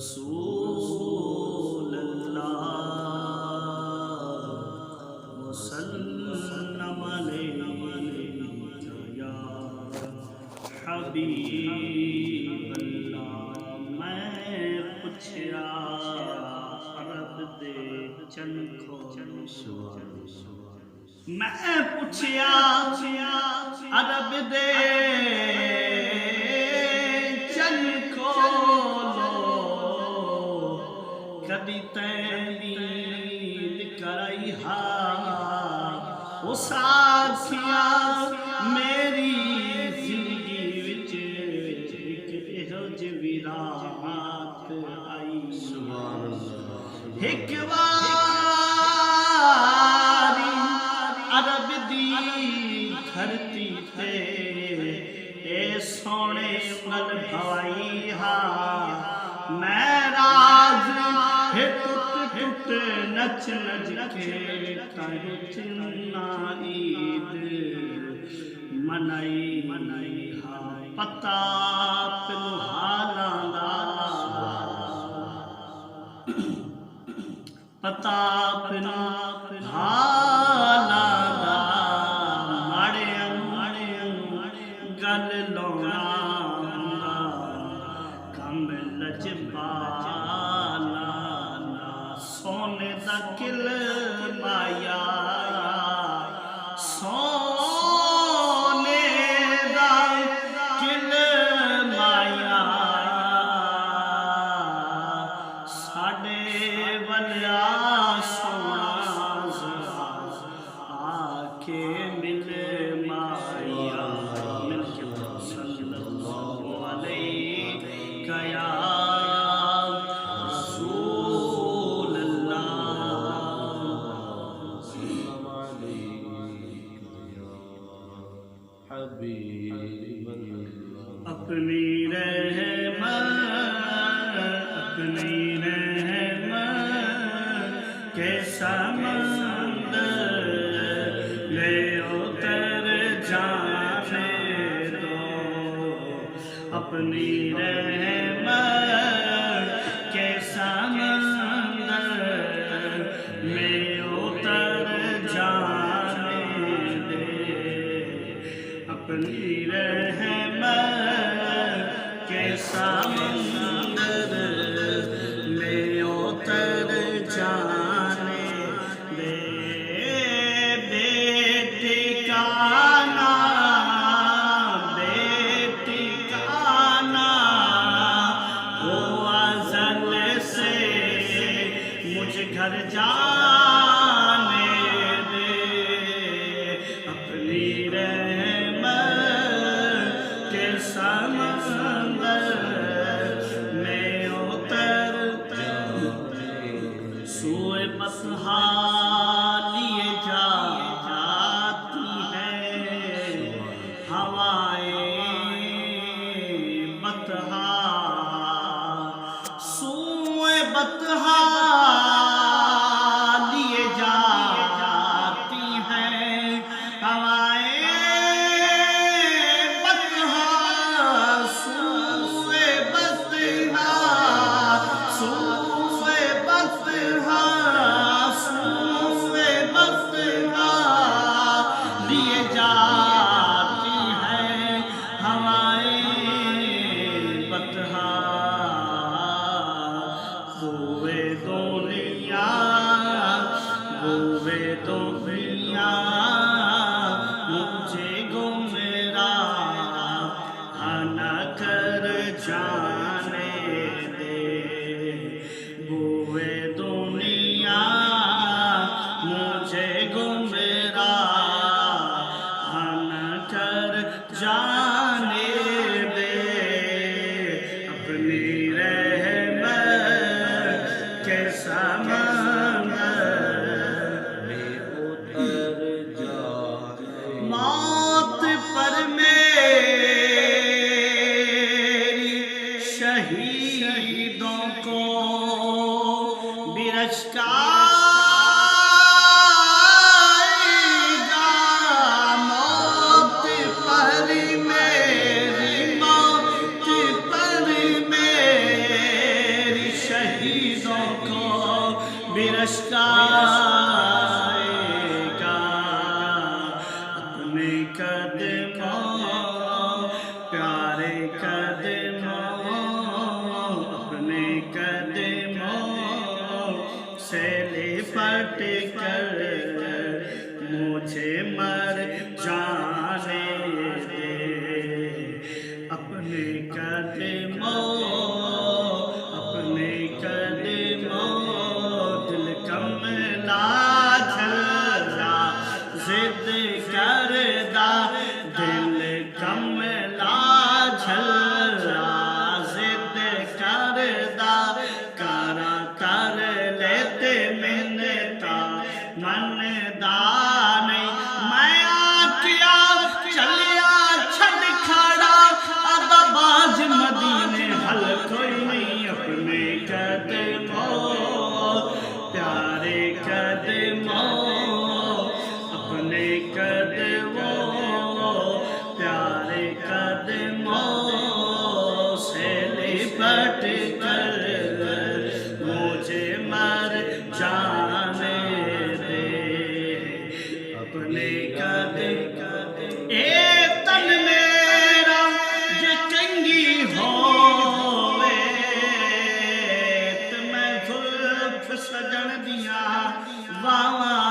رسول اللہ وسلم علیک یا حبیب اللہ۔ میں پوچھیا عرب دے چن کھول، میں پوچھیا عرب دے چن کھولو، کبھی تیمید کرائی اس آکھیا میری زندگی وچ ایک اہو جی رات آئی، ایک واری عرب دی دھرتی تے اے سونے مل بھوائی میں راز ہے ٹوٹ ٹوٹ نچ نچ کے چنا عید منائی پتا پنو حالاں دا، پتا پنو حالاں دا، ماڑے گل لونا کم لجپالا، سونے دا کل مایا، سونے دا کل مایا، ساڈے ولیا سونا آ کے مل مایا، مل کے صلی اللہ علیہ یا رسول اللہ، حبیب اللہ۔ اپنی رحمت کے سمندر میں اتر جانے دو، اپنی رحمت کے سمندر میں اتر جانے دے، اپنی رحمت کے سمندر میں اتر جانے دے، بے ٹھکانہ وہ ازل سے مجھ گھر جانے دے، اپنی رحمت کے سمندر آئے گا اپنے قدموں پیارے قدموں اپنے قدموں سے لپٹ کر مجھے مر جانے دے اپنے قدموں دل کملا جھلا ضد کردہ دل کملا جھلا ضد کردہ کرا کر لیتے منتا من دانے میں آکیا چلیا چھڑ کھڑا ادباز مدینے حل کوئی نہیں اپنے قدموں پیارے قدموں اپنے قدموں پیارے قدموں سے لپٹ کر مجھے مر جانے دے اپنے قدم اے تن میرا جو کنگی ہوئے تو میں زلف سجن دیا واواں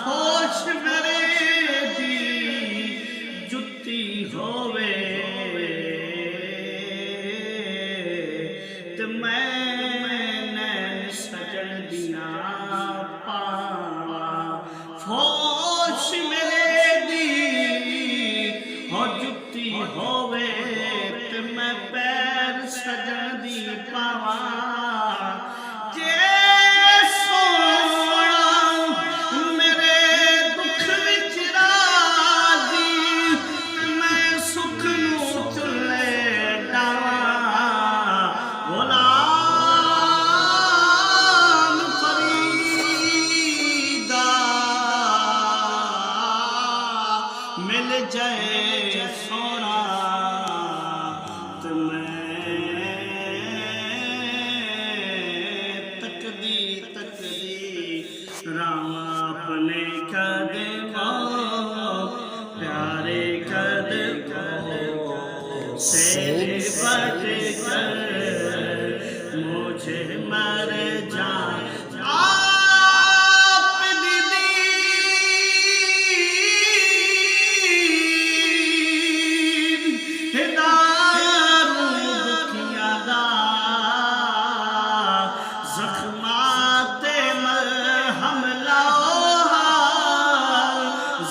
خوش میرے دی جتی ہوئے تو میں نین سجن دیا پاواں خوش میرے دی ہو جتی ہوئے تو میں پیر سجن دی پاواں جے سونا میرے دکھ وچ راضی میں سکھ نو چلے ڈاواں غلام فریدا مل جائے سونا تو میں تکدی راما اپنے قدموں پیارے قدموں سے لپٹ کر مجھے مر جان آپ دیدی ہداروں دکھیاں دا زخمات مرہم لاؤہا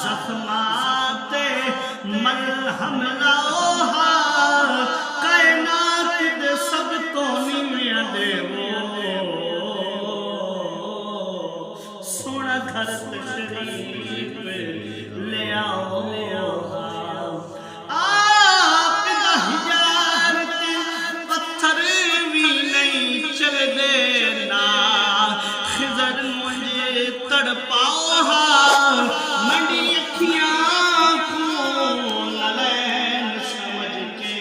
زخمات مرہم لاؤہا کائنات دے سب تو نیویں دے سونا گھر تشریف لے آؤ آپ دا حجارت پتھر بھی نہیں چل دینا خضر مجھے تڑپاؤ منڈی اکھیاں کو نلین سمجھ کے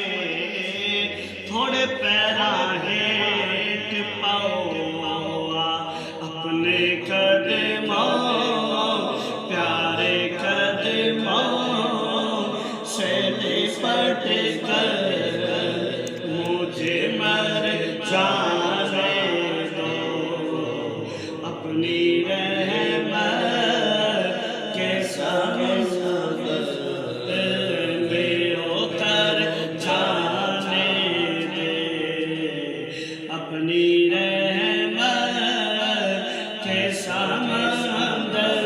تھوڑے پیراں ہیٹ پاؤ اپنے قدموں پیارے قدموں سے لپٹ کر مجھے مر جانے دو اپنی رحمت کے سمندر میں اتر جانے دے اپنی رحمت کے سمندر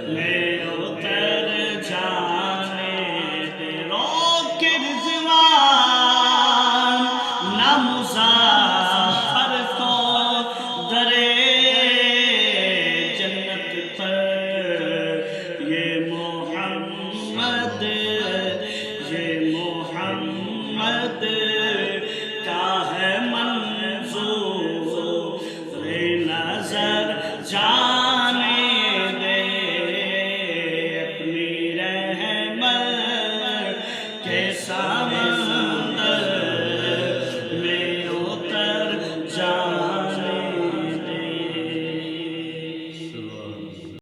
میں اتر جانے دے روک رضوان نہ مسافر کو درے جنت پر یہ محمد کا ہے منظور نظر جانے دے اپنی رحمت کے سامنے